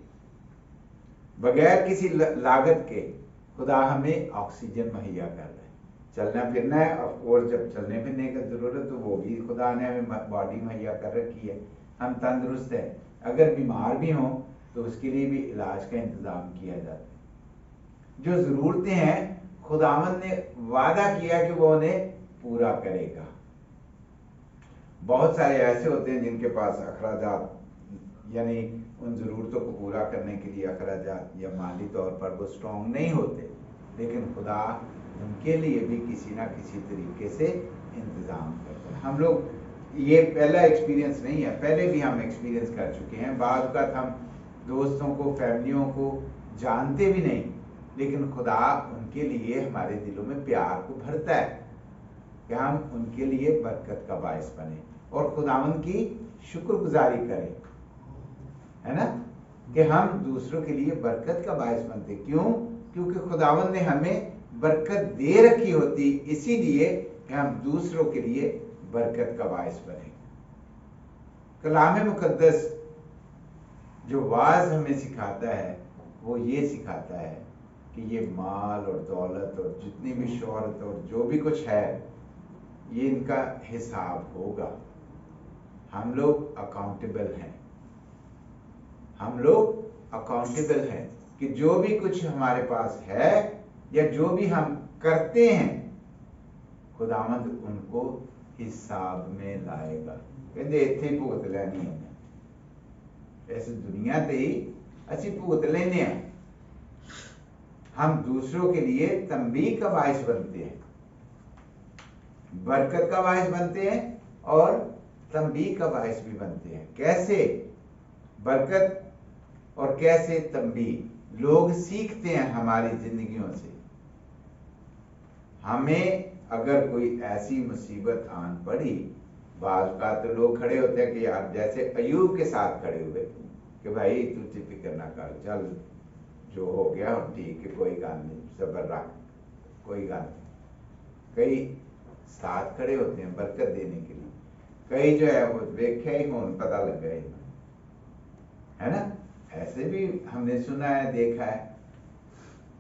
बगैर किसी लागत के। खुदा हमें ऑक्सीजन मुहैया कर रहा है। चलना फिरना है, ऑफ कोर्स जब चलने फिरने की जरूरत, तो वो भी खुदा ने हमें बॉडी मुहैया कर रखी है। हम तंदुरुस्त है, अगर बीमार भी हों तो उसके लिए भी इलाज का इंतजाम किया जाता है। जो जरूरतें हैं खुदावंद ने वादा किया कि वो उन्हें पूरा करेगा। बहुत सारे ऐसे होते हैं जिनके पास अखराजात, यानी उन जरूरतों को पूरा करने के लिए अखराजात या माली तौर पर वो स्ट्रॉन्ग नहीं होते, लेकिन खुदा उनके लिए भी किसी ना किसी तरीके से इंतजाम करता है। हम लोग ये पहला एक्सपीरियंस नहीं है, पहले भी हम एक्सपीरियंस कर चुके हैं। बाद वक्त हम दोस्तों को, फैमिलियों को जानते भी नहीं, लेकिन खुदा उनके लिए हमारे दिलों में प्यार को भरता है कि हम उनके लिए बरकत का बायस बने और खुदावंद की शुक्रगुजारी करें, है ना? कि हम दूसरों के लिए बरकत का बायस बनते। क्यों? क्योंकि खुदावंद ने हमें बरकत दे रखी होती, इसीलिए कि हम दूसरों के लिए बरकत का बायस बने। कलाम मुकद्दस जो वाज हमें सिखाता है वो ये सिखाता है कि ये माल और दौलत और जितनी भी शोहरत और जो भी कुछ है, ये इनका हिसाब होगा। हम लोग अकाउंटेबल हैं, हम लोग अकाउंटेबल हैं कि जो भी कुछ हमारे पास है या जो भी हम करते हैं, खुदावंद उनको हिसाब में लाएगा। कहते इत्थे ही भुगत लैनी है, इस दुनिया ते ही असी भुगत लेने हैं। हम दूसरों के लिए तंबीह का बायस बनते हैं, बरकत का बायस बनते हैं और तंबीह का बायस भी बनते हैं। कैसे बरकत और कैसे तंबीह? लोग सीखते हैं हमारी जिंदगियों से। हमें अगर कोई ऐसी मुसीबत आन पड़ी, बाज का तो लोग खड़े होते हैं कि यार जैसे अयूब के साथ खड़े हुए कि भाई तू फिक्र ना कर, चल जो हो गया ठीक है, कोई गल नहीं, सबर रख, कोई गल नहीं। कई साथ खड़े होते हैं बरकत देने के लिए, कई जो है वो वेख्या ही होन पता लगा ही, है ना। ऐसे भी हमने सुना है, देखा है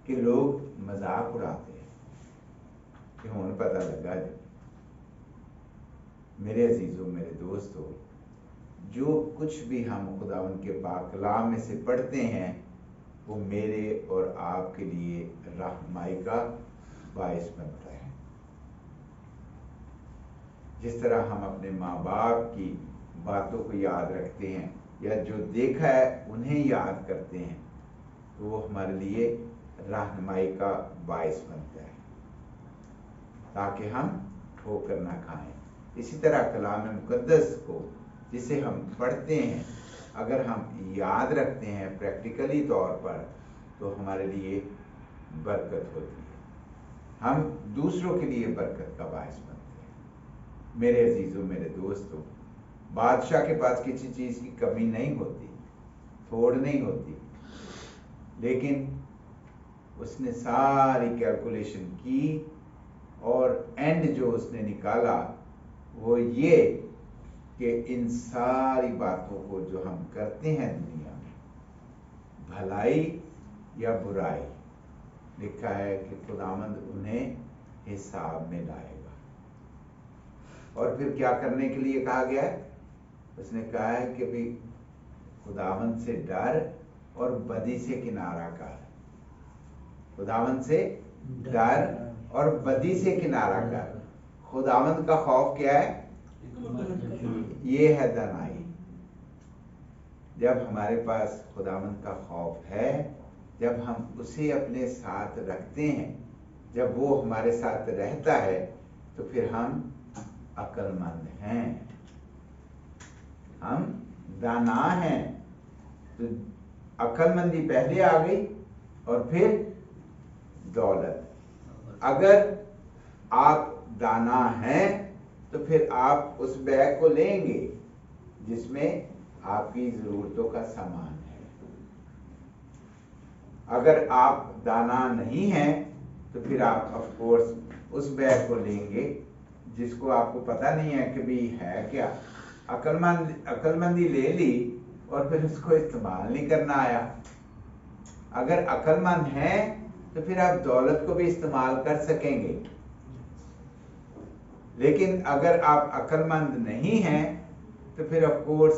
कि लोग मजाक उड़ाते हैं कि होन पता लगा। मेरे अजीजों, मेरे दोस्तों, जो कुछ भी हम खुदावन के पाक कलाम में से पढ़ते हैं वो मेरे और आपके लिए रहनुमाई का बायस बनता है। जिस तरह हम अपने माँ बाप की बातों को याद रखते हैं या जो देखा है उन्हें याद करते हैं, तो वो हमारे लिए रहनुमाई का बायस बनता है ताकि हम ठोकर ना खाएं। इसी तरह कलाम मुकद्दस को जिसे हम पढ़ते हैं, अगर हम याद रखते हैं प्रैक्टिकली तौर पर, तो हमारे लिए बरकत होती है। हम दूसरों के लिए बरकत का बायस बनते हैं। मेरे अजीजों, मेरे दोस्तों, बादशाह के पास किसी चीज की कमी नहीं होती, थोड़ नहीं होती, लेकिन उसने सारी कैलकुलेशन की और एंड जो उसने निकाला वो ये कि इन सारी बातों को जो हम करते हैं दुनिया में, भलाई या बुराई, लिखा है कि खुदावंद उन्हें हिसाब में लाएगा। और फिर क्या करने के लिए कहा गया है? उसने कहा है कि भी खुदावंद से डर और बदी से किनारा कर। खुदावंद से डर और बदी से किनारा कर। खुदावंद का खौफ क्या है? ये है दानाई। जब हमारे पास खुदावंद का खौफ है, जब हम उसे अपने साथ रखते हैं, जब वो हमारे साथ रहता है, तो फिर हम अक्लमंद हैं, हम दाना हैं। तो अक्लमंदी पहले आ गई और फिर दौलत। अगर आप दाना हैं तो फिर आप उस बैग को लेंगे जिसमें आपकी जरूरतों का सामान है। अगर आप दाना नहीं हैं तो फिर आप ऑफ कोर्स उस बैग को लेंगे जिसको आपको पता नहीं है कि भी है क्या। अक्लमंदी ले ली और फिर उसको इस्तेमाल नहीं करना आया। अगर अक्लमंद हैं तो फिर आप दौलत को भी इस्तेमाल कर सकेंगे। लेकिन अगर आप अक्लमंद नहीं हैं तो फिर ऑफ कोर्स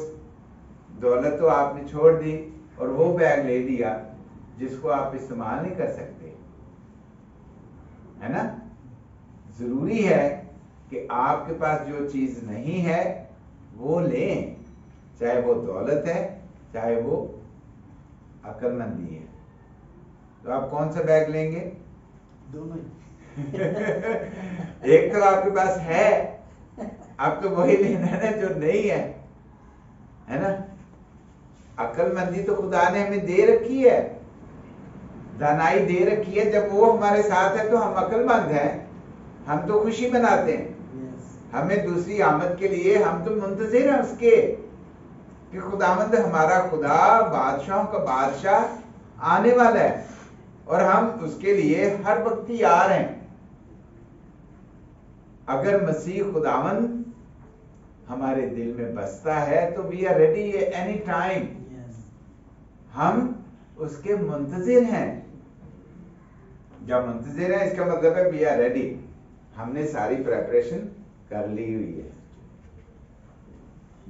दौलत तो आपने छोड़ दी और वो बैग ले लिया जिसको आप इस्तेमाल नहीं कर सकते, है ना। जरूरी है कि आपके पास जो चीज नहीं है वो लें, चाहे वो दौलत है चाहे वो अक्लमंदी है। तो आप कौन सा बैग लेंगे? दोनों ही। एक तो आपके पास है, आप तो वही लेना है ना जो नहीं है ना। अक्लमंदी तो खुदा ने हमें दे रखी है, दानाई दे रखी है। जब वो हमारे साथ है तो हम अक्लमंद हैं, हम तो खुशी मनाते हैं। हमें दूसरी आमद के लिए हम तो मुंतजिर हैं उसके कि खुदावंद हमारा खुदा बादशाहों का बादशाह आने वाला है और हम उसके लिए हर वक्त तैयार हैं। अगर मसीह खुदावंद हमारे दिल में बसता है तो we are ready any time. हम उसके मुंतजिर हैं। जब मुंतजिर है इसका मतलब है वी आर रेडी, हमने सारी प्रेपरेशन कर ली हुई है।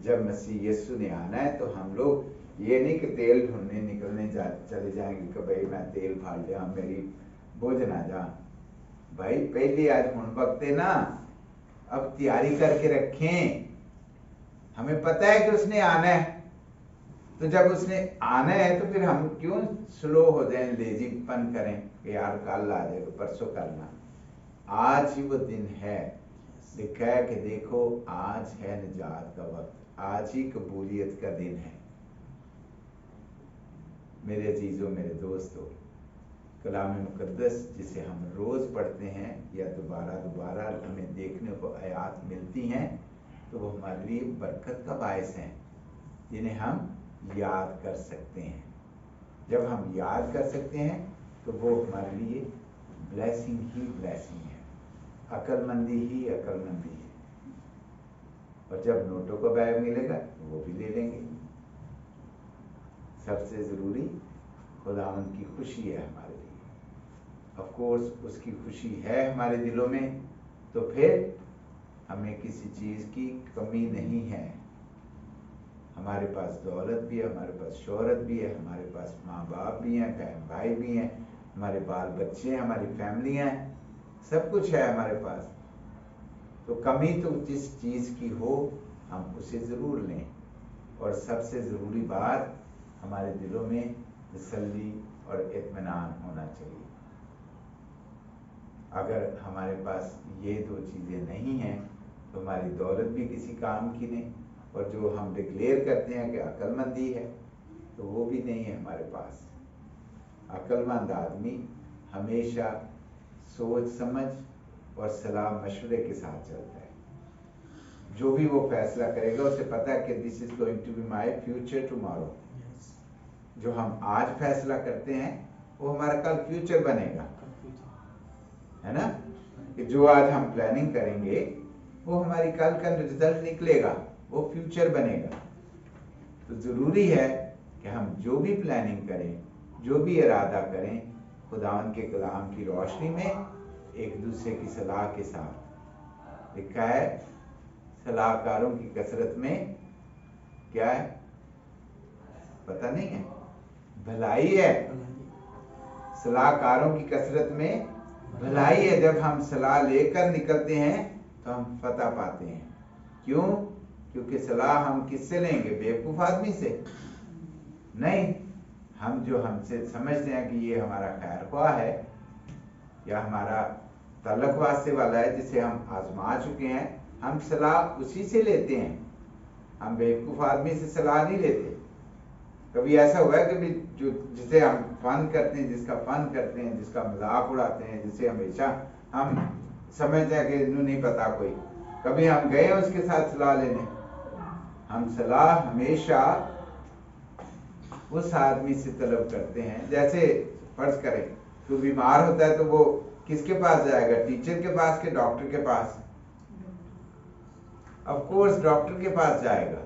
जब मसीह यीशु ने आना है तो हम लोग ये नहीं कि तेल ढूंढने निकलने चले जाएंगे कि भाई मैं तेल फाड़ लिया मेरी बोझ ना जा। भाई पहले आज हुण वक्त है ना, अब तैयारी करके रखें। हमें पता है कि उसने आना है, तो जब उसने आना है तो फिर हम क्यों स्लो हो जाएं, लेजीपन करें कि यार कल आ जाएगा, परसों करना। आज ही वो दिन है। लिखा है कि देखो आज है निजात का वक्त, आज ही कबूलियत का दिन है। मेरे अजीजों, मेरे दोस्तों, कलाम मुकद्दस जिसे हम रोज पढ़ते हैं या दोबारा दोबारा हमें देखने को आयात मिलती हैं, तो वो हमारे लिए बरकत का बायस हैं, जिन्हें हम याद कर सकते हैं। जब हम याद कर सकते हैं तो वो हमारे लिए ब्लेसिंग ही ब्लेसिंग है, अक्लमंदी ही अक्लमंदी है। और जब नोटों का बैग मिलेगा तो वो भी ले लेंगे। सबसे जरूरी खुदावंद की खुशी है हमारे लिए। ऑफ कोर्स उसकी खुशी है हमारे दिलों में, तो फिर हमें किसी चीज की कमी नहीं है। हमारे पास दौलत भी है, हमारे पास शोहरत भी है, हमारे पास माँ बाप भी हैं, बहन भाई भी हैं, हमारे बाल बच्चे हैं, हमारी फैमिली हैं, सब कुछ है हमारे पास। तो कमी तो जिस चीज की हो हम उसे जरूर लें। और सबसे जरूरी बात, हमारे दिलों में तसल्ली और इत्मीनान होना चाहिए। अगर हमारे पास ये दो चीजें नहीं हैं तो हमारी दौलत भी किसी काम की नहीं, और जो हम डिक्लेयर करते हैं कि अक्लमंदी है, तो वो भी नहीं है हमारे पास। अक्लमंद आदमी हमेशा सोच समझ और सलाह मशवरे के साथ चलता है। जो भी वो फैसला करेगा उसे पता है कि this is going to be my future tomorrow. जो हम आज फैसला करते हैं वो हमारा कल फ्यूचर बनेगा, है ना। कि जो आज हम प्लानिंग करेंगे वो हमारी कल का रिजल्ट निकलेगा, वो फ्यूचर बनेगा। तो जरूरी है कि हम जो भी प्लानिंग करें, जो भी इरादा करें, खुदावंद के कलाम की रोशनी में, एक दूसरे की सलाह के साथ। लिखा है सलाहकारों की कसरत में क्या है पता नहीं है, भलाई है। सलाहकारों की कसरत में भलाई है। जब हम सलाह लेकर निकलते हैं तो हम फतह पाते हैं। क्यों? क्योंकि सलाह हम किससे लेंगे? बेवकूफ आदमी से नहीं। हम जो हमसे समझते हैं कि ये हमारा खैर ख्वाह है या हमारा तल्लुक वास्ते वाला है, जिसे हम आजमा चुके हैं, हम सलाह उसी से लेते हैं। हम बेवकूफ आदमी से सलाह नहीं लेते। कभी ऐसा हुआ है कि जो जिसे हम फन करते हैं, जिसका फन करते हैं, जिसका मजाक उड़ाते हैं, जिसे हमेशा हम समझते हैं कि इन्हें नहीं पता कोई, कभी हम गए उसके साथ सलाह लेने? हम सलाह हमेशा उस आदमी से तलब करते हैं। जैसे फर्ज करें तो बीमार होता है तो वो किसके पास जाएगा? टीचर के पास के डॉक्टर के पास? ऑफ कोर्स डॉक्टर के पास जाएगा।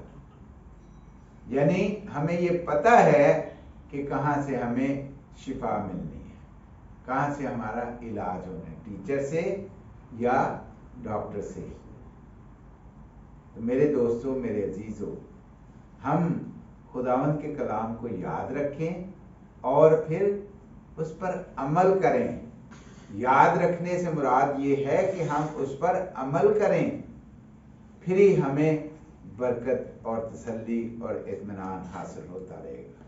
यानी हमें ये पता है कि कहां से हमें शिफा मिलनी है, कहां से हमारा इलाज होना है, टीचर से या डॉक्टर से। तो मेरे दोस्तों, मेरे अजीजों, हम खुदावंद के कलाम को याद रखें और फिर उस पर अमल करें। याद रखने से मुराद ये है कि हम उस पर अमल करें, फिर ही हमें बरकत और तसल्ली और इत्मीनान हासिल होता रहेगा।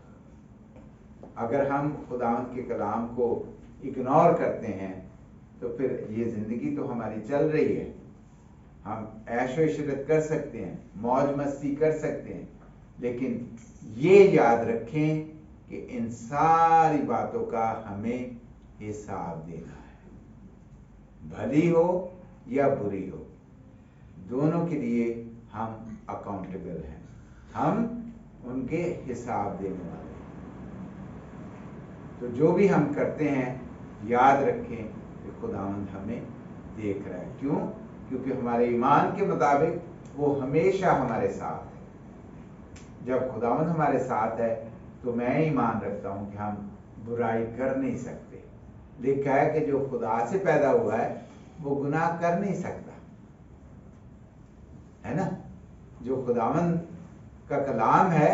अगर हम खुदावंद के कलाम को इग्नोर करते हैं तो फिर ये जिंदगी तो हमारी चल रही है, हम ऐशो इशरत कर सकते हैं, मौज मस्ती कर सकते हैं, लेकिन ये याद रखें कि इन सारी बातों का हमें हिसाब देना है। भली हो या बुरी हो, दोनों के लिए हम अकाउंटेबल हैं, हम उनके हिसाब देने वाले हैं। तो जो भी हम करते हैं याद रखें कि खुदावंद हमें देख रहा है। क्यों? क्योंकि हमारे ईमान के मुताबिक वो हमेशा हमारे साथ है। जब खुदावंद हमारे साथ है तो मैं ईमान रखता हूं कि हम बुराई कर नहीं सकते। लिखा है कि जो खुदा से पैदा हुआ है वो गुनाह कर नहीं सकता, है ना। जो खुदावंद का कलाम है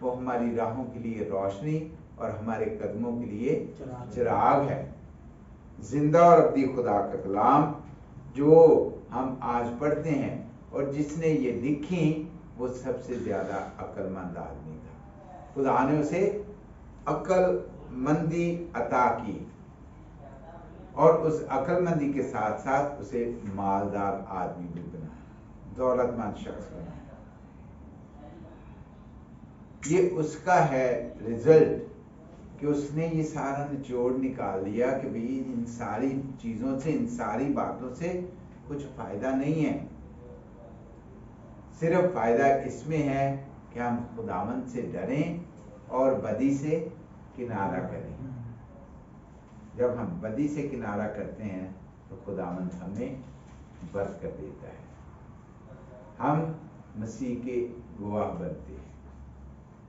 वो हमारी राहों के लिए रोशनी और हमारे कदमों के लिए चिराग है। जिंदा और अब्दी खुदा का कलाम जो हम आज पढ़ते हैं, और जिसने ये लिखी वो सबसे ज्यादा अक्लमंद आदमी था। खुदा ने उसे अक्लमंदी अता की और उस अक्लमंदी के साथ साथ उसे मालदार आदमी भी बनाया, दौलतमंद शख्स बनाया। ये उसका है रिजल्ट कि उसने ये सारा निचोड़ निकाल लिया कि भाई इन सारी चीजों से, इन सारी बातों से कुछ फायदा नहीं है। सिर्फ फायदा इसमें है कि हम खुदावंद से डरें और बदी से किनारा करें। जब हम बदी से किनारा करते हैं तो खुदावंद हमें बरकत देता है, हम मसीह के गवाह बनते हैं,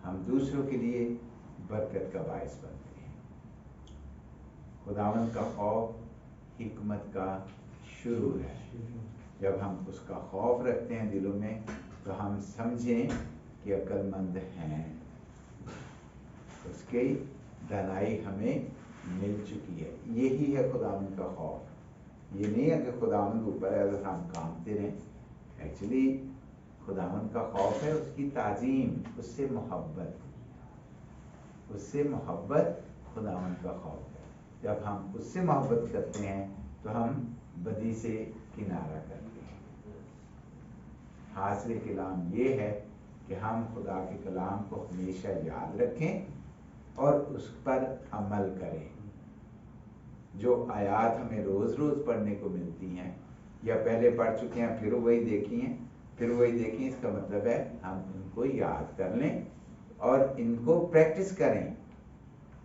हम दूसरों के लिए बरकत का बायस बनते हैं। खुदावंद का खौफ हिकमत का शुरू है। जब हम उसका खौफ रखते हैं दिलों में तो हम समझें कि अक्लमंद हैं, उसकी दानाई हमें मिल चुकी है। यही है खुदावंद का खौफ। ये नहीं है कि खुदावंद ऊपर है तो हम कांपते रहें। एक्चुअली खुदावंद का खौफ है उसकी ताजीम, उससे मोहब्बत, उससे मोहब्बत खुदावंद का खौफ है। जब हम उससे मोहब्बत करते हैं तो हम बदी से किनारा करते हैं। हासिल कलाम ये है कि हम खुदा के कलाम को हमेशा याद रखें और उस पर अमल करें। जो आयात हमें रोज रोज पढ़ने को मिलती हैं या पहले पढ़ चुके हैं फिर वही देखी हैं, फिर वही देखें, इसका मतलब है हम इनको याद कर लें और इनको प्रैक्टिस करें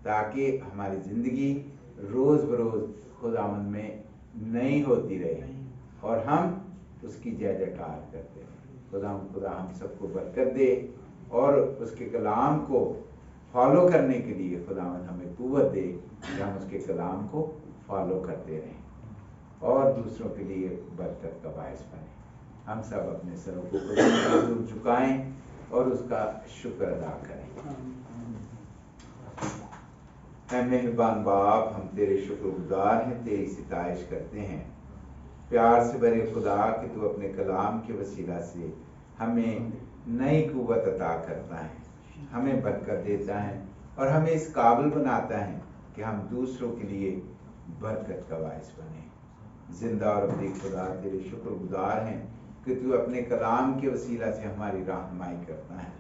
ताकि हमारी जिंदगी रोज बरोज खुदावंद में नई होती रहे और हम उसकी जय जयकार करते हैं। खुदा हम सबको बरकत दे और उसके कलाम को फॉलो करने के लिए खुदावंद हमें कुव्वत दे कि हम उसके कलाम को फॉलो करते रहें और दूसरों के लिए बरकत का बायस बने। हम सब अपने सरों को खुदा झुकाएं और उसका शुक्र अदा करें। ऐ मेहरबान बाप, हम तेरे शुक्रगुजार हैं, तेरी सिताइश करते हैं। प्यार से भरे खुदा कि तू अपने कलाम के वसीला से हमें नई कुव्वत अता करता है, हमें बरकत देता है और हमें इस काबिल बनाता है कि हम दूसरों के लिए बरकत का बायस बने। जिंदा और अबदी खुदा तेरे शुक्रगुजार हैं कि तू अपने कलाम के वसीला से हमारी रहनुमाई करता है।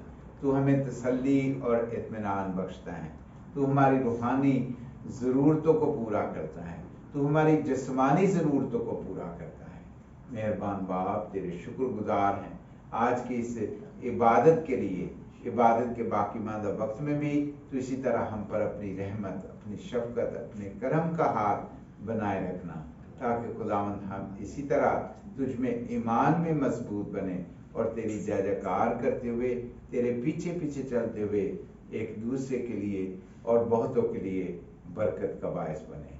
तू हमें तसल्ली और इत्मीनान बख्शता है। तू हमारी रूहानी ज़रूरतों को पूरा करता है। तू हमारी जिस्मानी ज़रूरतों को पूरा करता है। मेहरबान बाप, तेरे शुक्रगुजार हैं आज की इस इबादत के लिए। इबादत के बाकी मादा वक्त में भी तो इसी तरह हम पर अपनी रहमत, अपनी शफकत, अपने करम का हाथ बनाए रखना ताकि खुदावंद हम इसी तरह तुझ में ईमान में मजबूत बने और तेरी जय जयकार करते हुए, तेरे पीछे पीछे चलते हुए एक दूसरे के लिए और बहुतों के लिए बरकत का बायस बने।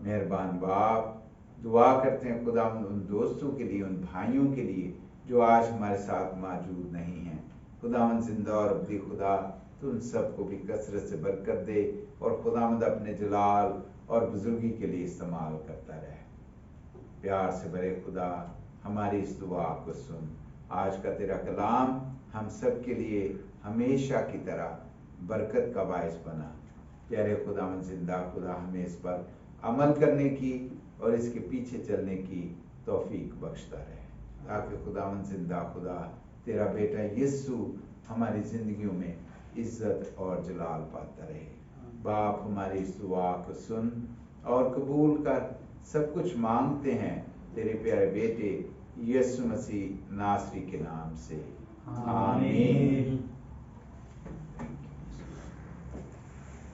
मेहरबान बाप, दुआ करते हैं खुदावंद उन दोस्तों के लिए, उन भाइयों के लिए जो आज हमारे साथ मौजूद नहीं हैं। खुदावंद जिंदा और अब्दी खुदा, तो उन सबको भी कसरत से बरकत दे और खुदावंद अपने जलाल और बुजुर्गी के लिए इस्तेमाल करता रहे। प्यार से भरे खुदा, हमारी इस दुआ को सुन। आज का तेरा कलाम हम सब के लिए हमेशा की तरह बरकत का बायस बना। प्यारे खुदावंद जिंदा खुदा, हमें इस पर अमल करने की और इसके पीछे चलने की तौफीक बख्शता रहे ताकि खुदावंद जिंदा खुदा, तेरा बेटा यीशु हमारी जिंदगियों में इज्जत और जलाल पाता रहे। बाप, हमारी इस दुआ को सुन और कबूल कर। सब कुछ मांगते हैं तेरे प्यारे बेटे यीशु मसीह नासरी के नाम से, आमीन।